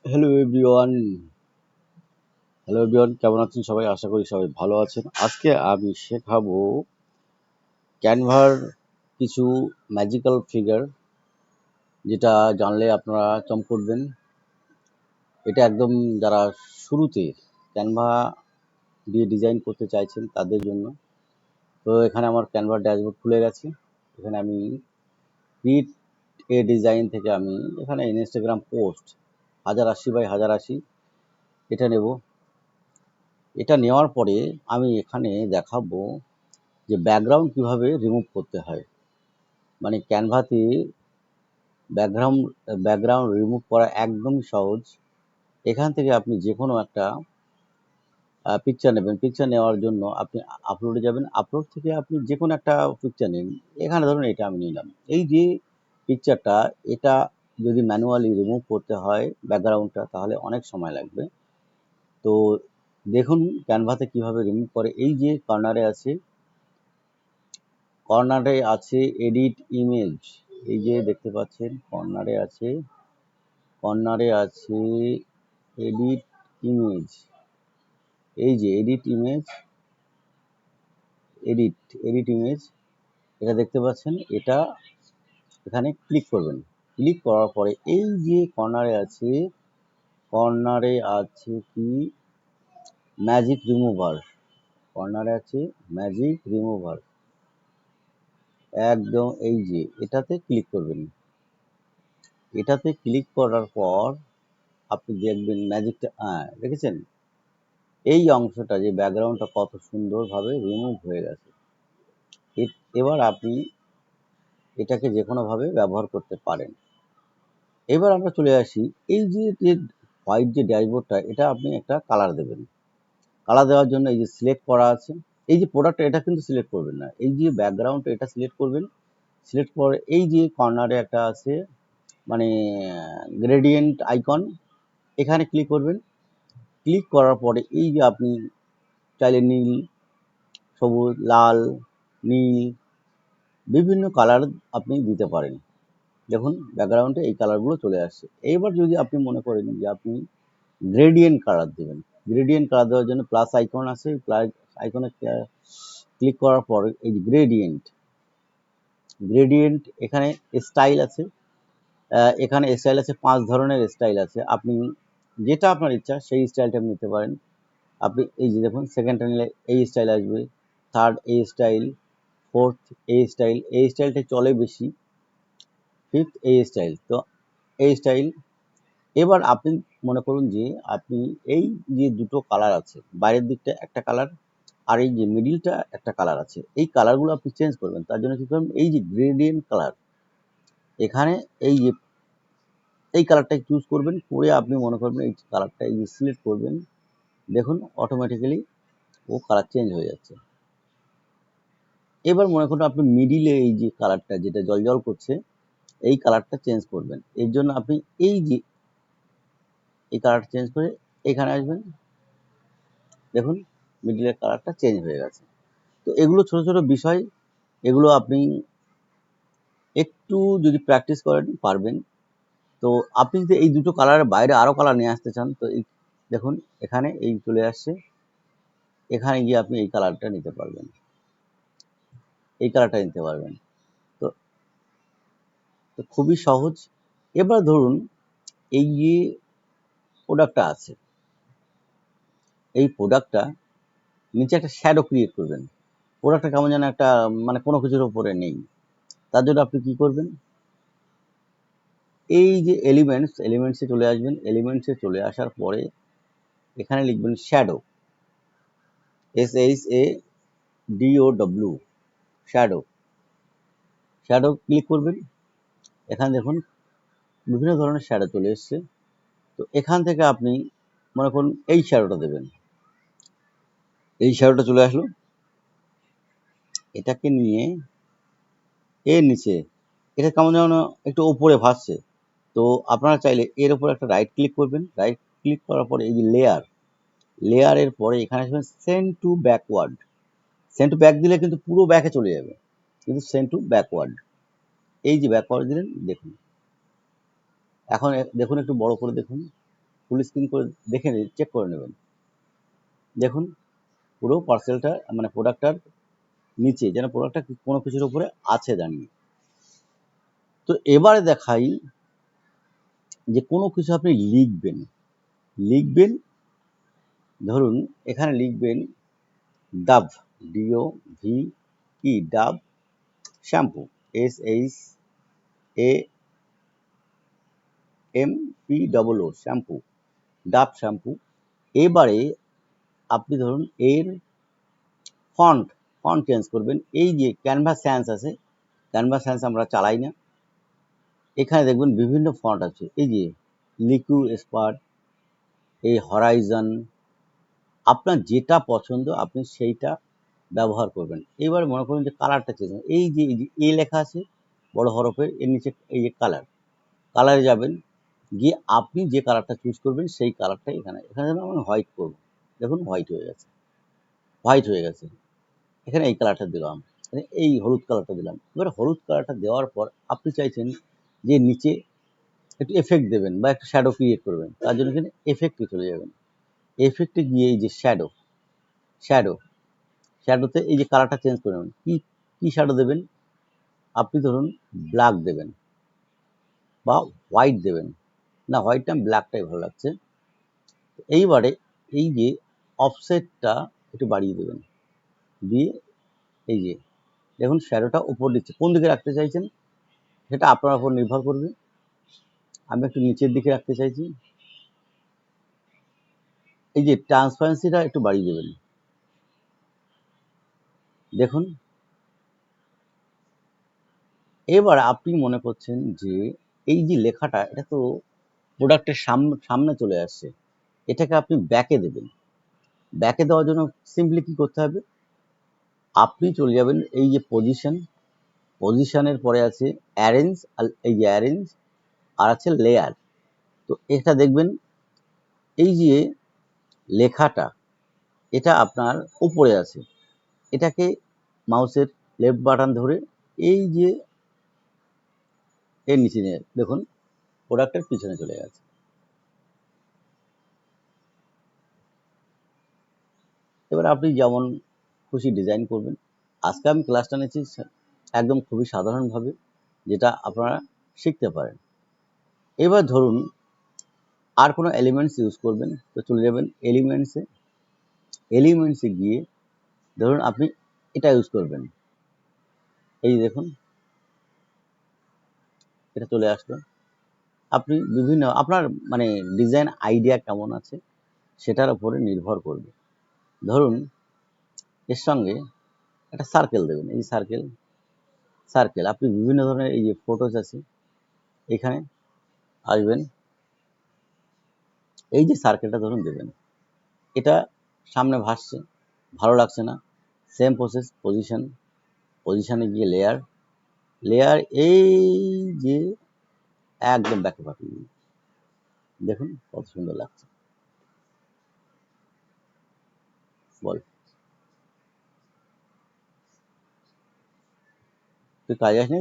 Hello everyone hello everyone, কেমন আছেন সবাই? আশা করি সবাই ভালো আছেন। আজকে আমি শেখাবো ক্যানভার কিছু ম্যাজিক্যাল ফিগার, যেটা জানলে আপনারা চমকে উঠবেন। এটা একদম যারা শুরুতে ক্যানভা দিয়ে ডিজাইন করতে চাইছেন তাদের জন্য। তো এখানে আমার ক্যানভার ড্যাশবোর্ড খুলে গেছে। এখানে আমি ক্রিয়েট এ ডিজাইন থেকে আমি এখানে ইনস্টাগ্রাম পোস্ট 1080 বাই 1080 এটা নেব। এটা নেওয়ার পরে আমি এখানে দেখাবো যে ব্যাকগ্রাউন্ড কিভাবে রিমুভ করতে হয়। মানে ক্যানভাতে ব্যাকগ্রাউন্ড ব্যাকগ্রাউন্ড রিমুভ করা একদমই সহজ। এখান থেকে আপনি যে কোনো একটা পিকচার নেবেন। পিকচার নেওয়ার জন্য আপনি আপলোডে যাবেন। আপলোড থেকে আপনি যে কোনো একটা পিকচার নিন। এখানে ধরুন এটা আমি নিলাম। এই যে পিকচারটা, এটা যদি ম্যানুয়ালি রিমুভ করতে হয় ব্যাকগ্রাউন্ডটা, তাহলে অনেক সময় লাগবে। তো দেখুন ক্যানভাতে কিভাবে রিমুভ করে। এই যে কর্নারে আছে এডিট ইমেজ। এই যে দেখতে পাচ্ছেন কর্নারে আছে এডিট ইমেজ। এই যে এডিট ইমেজ, এটা দেখতে পাচ্ছেন। এটা এখানে ক্লিক করবেন। ক্লিক করার পরে এই যে কর্নারে আছে কি ম্যাজিক রিমুভার। কর্নারে আছে ম্যাজিক রিমুভার, একদম এই যে এটাতে ক্লিক করবেন। এটাতে ক্লিক করার পর আপনি দেখবেন ম্যাজিকটা, দেখেছেন এই অংশটা, যে ব্যাকগ্রাউন্ডটা কত সুন্দরভাবে রিমুভ হয়ে গেছে। এবার আপনি এটাকে যে কোনোভাবে ব্যবহার করতে পারেন। এবার আমরা চলে আসি, এই যে হোয়াইট যে ড্যাশবোর্ডটা, এটা আপনি একটা কালার দেবেন। কালার দেওয়ার জন্য এই যে সিলেক্ট করা আছে, এই যে প্রোডাক্টটা, এটা কিন্তু সিলেক্ট করবেন না। এই যে ব্যাকগ্রাউন্ড, এটা সিলেক্ট করবেন। সিলেক্ট করে এই যে কর্নারে একটা আছে মানে গ্রেডিয়েন্ট আইকন, এখানে ক্লিক করবেন। ক্লিক করার পরে এই যে আপনি চাইলে নীল, সবুজ, লাল, নীল, বিভিন্ন কালার আপনি দিতে পারেন। দেখুন ব্যাকগ্রাউন্ডে এই কালারগুলো চলে আসছে। এইবার যদি আপনি মনে করেন যে আপনি গ্রেডিয়েন্ট কালার দেবেন, গ্রেডিয়েন্ট কালার দেওয়ার জন্য প্লাস আইকন আছে। প্লাস আইকনে ক্লিক করার পর এই যে গ্রেডিয়েন্ট এখানে স্টাইল আছে। এখানে স্টাইল আছে, 5 ধরনের স্টাইল আছে। আপনি যেটা আপনার ইচ্ছা সেই স্টাইলটা আপনি নিতে পারেন। আপনি এই যে দেখুন, সেকেন্ডটা নিলে এই স্টাইল আসবে, থার্ড এই স্টাইল, ফোর্থ এই স্টাইল। এই স্টাইলটা চলে বেশি। ফিফথ এই স্টাইল। তো এই স্টাইল। এবার আপনি মনে করুন যে আপনি এই যে দুটো কালার আছে, বাইরের দিকটা একটা কালার আর এই যে মিডিলটা একটা কালার আছে, এই কালারগুলো আপনি চেঞ্জ করবেন। তার জন্য কি করবেন, এই যে গ্রেডিয়েন্ট কালার, এখানে এই যে এই কালারটা চুজ করবেন। করে আপনি মনে করবেন এই কালারটা এই যে সিলেক্ট করবেন। দেখুন অটোমেটিক্যালি ও কালার চেঞ্জ হয়ে যাচ্ছে। এবার মনে করুন আপনি মিডিলে এই যে কালারটা যেটা জল করছে, এই কালারটা চেঞ্জ করবেন। এর জন্য আপনি এই যে এই কালারটা চেঞ্জ করে এখানে আসবেন। দেখুন মিডিলের কালারটা চেঞ্জ হয়ে গেছে। তো এগুলো ছোট ছোট বিষয়, এগুলো আপনি একটু যদি প্র্যাকটিস করেন পারবেন। তো আপনি যদি এই দুটো কালারের বাইরে আরো কালার নিয়ে আসতে চান, তো এই দেখুন এখানে এই চলে আসছে। এখানে গিয়ে আপনি এই কালারটা নিতে পারবেন, এই কালারটা নিতে পারবেন। তো তো খুবই সহজ। এবার ধরুন এই যে প্রোডাক্টটা আছে, এই প্রোডাক্টটা নিচে একটা শ্যাডো ক্রিয়েট করবেন। প্রোডাক্টটা কেমন যেন একটা মানে কোনো কিছুর উপরে নেই। তার জন্য আপনি কি করবেন, এই যে এলিমেন্টসে চলে আসবেন। এলিমেন্টসে চলে আসার পরে এখানে লিখবেন shadow, SHADOW, shadow. Shadow click করবেন। এখানে দেখুন বিভিন্ন ধরনের শ্যাডো চলে এসছে। তো এখান থেকে আপনি মনে করুন এই শ্যাডোটা দেবেন। এই শ্যাডোটা চলে আসলো। এটাকে নিয়ে এর নিচে, এটা কেমন যেন একটু ওপরে ভাসছে। তো আপনারা চাইলে এর উপর একটা রাইট ক্লিক করবেন। রাইট ক্লিক করার পরে এই যে লেয়ারের পরে এখানে আসবেন send to backward. Send to back দিলে কিন্তু পুরো ব্যাকে চলে যাবে, কিন্তু সেন্ড টু ব্যাকওয়ার্ড, এই যে ব্যাকওয়ার্ড দিলেন। দেখুন এখন দেখুন একটু বড় করে দেখুন। ফুল স্ক্রিন করে দেখে চেক করে নেবেন। দেখুন পুরো পার্সেলটা মানে প্রোডাক্টটার নিচে যেন প্রোডাক্টটা কোনো কিছুর উপরে আছে দাঁড়িয়ে। তো এবারে দেখাই যে কোনো কিছু আপনি লিখবেন ধরুন এখানে লিখবেন Dove, D O V E Dove shampoo, SHAMPO shampoo, Dove shampoo. এবারে আপনি ধরুন এর ফন্ট চেঞ্জ করবেন। এই যে ক্যানভাস স্যান্স আছে, ক্যানভাস স্যান্স আমরা চালাই না, এখানে দেখবেন বিভিন্ন ফন্ট আছে। এই যে লিকু স্পার্ট, এই হরাইজন, আপনার যেটা পছন্দ আপনি সেইটা ব্যবহার করবেন। এবার মনে করুন যে কালারটা চেঞ্জ, এই যে এ লেখা আছে বড় হরফের, এর নিচে এই যে কালারে যাবেন, গিয়ে আপনি যে কালারটা চুজ করবেন সেই কালারটা এখানে যেন আমি হোয়াইট করব। দেখুন হোয়াইট হয়ে গেছে। এখানে এই কালারটা দিলাম, মানে এই হলুদ কালারটা দিলাম। এবার হলুদ কালারটা দেওয়ার পর আপনি চাইছেন যে নিচে একটু এফেক্ট দেবেন বা একটা শ্যাডো ক্রিয়েট করবেন, তার জন্য এখানে এফেক্টে চলে যাবেন। এফেক্টে গিয়ে এই যে শ্যাডোতে এই যে কালারটা চেঞ্জ করে নেবেন। কি শ্যাডো দেবেন? আপনি ধরুন ব্ল্যাক দেবেন বা হোয়াইট দেবেন। না, হোয়াইট না, ব্ল্যাকটাই ভালো লাগছে। এইবারে এই যে অফসেটটা একটু বাড়িয়ে দেবেন, দিয়ে এই যে দেখুন শ্যাডোটা উপর দিচ্ছে। কোন দিকে রাখতে চাইছেন সেটা আপনার উপর নির্ভর করবে। আমি একটু নিচের দিকে রাখতে চাইছি। এই যে ট্রান্সপারেন্সিটা একটু বাড়িয়ে দেবেন। দেখুন এবার আপনি মনে করছেন যে এই যে লেখাটা এটা তো প্রোডাক্টের সামনে চলে আসছে, এটাকে আপনি ব্যাকে দেবেন। ব্যাকে দেওয়ার জন্য সিম্পলি কি করতে হবে? আপনি চলে যাবেন এই যে পজিশনের পরে আছে অ্যারেঞ্জ, এই যে অ্যারেঞ্জ আর আছে লেয়ার। তো এটা দেখবেন এই যে লেখাটা এটা আপনার উপরে আছে, এটাকে মাউসের লেফট বাটন ধরে এই যে এর নিচে নিয়ে দেখুন প্রোডাক্টের পিছনে চলে গেছে। এবার আপনি যেমন খুশি ডিজাইন করবেন। আজকে আমি ক্লাসটা নিচ্ছি একদম খুবই সাধারণভাবে, যেটা আপনারা শিখতে পারেন। এবার ধরুন আর কোনো এলিমেন্টস ইউজ করবেন, তো চলে যাবেন এলিমেন্টসে গিয়ে ধরুন আপনি এটা ইউজ করবেন। এই দেখুন এটা চলে আসলো। আপনি বিভিন্ন আপনার মানে ডিজাইন আইডিয়া কেমন আছে সেটার উপরে নির্ভর করবে। ধরুন এর সঙ্গে একটা সার্কেল দেবেন। এই সার্কেল আপনি বিভিন্ন ধরনের এই যে ফটোজ আছে এখানে আসবেন, এই যে সার্কেলটা ধরুন দেবেন। এটা সামনে ভাসছে, ভালো লাগছে না, সেম প্রসেস পজিশনে গিয়ে লেয়ার এই যে একদম ব্যাকে পাঠিয়ে দিন। দেখুন কত সুন্দর লাগছে। বল তুই কাজে আসিস?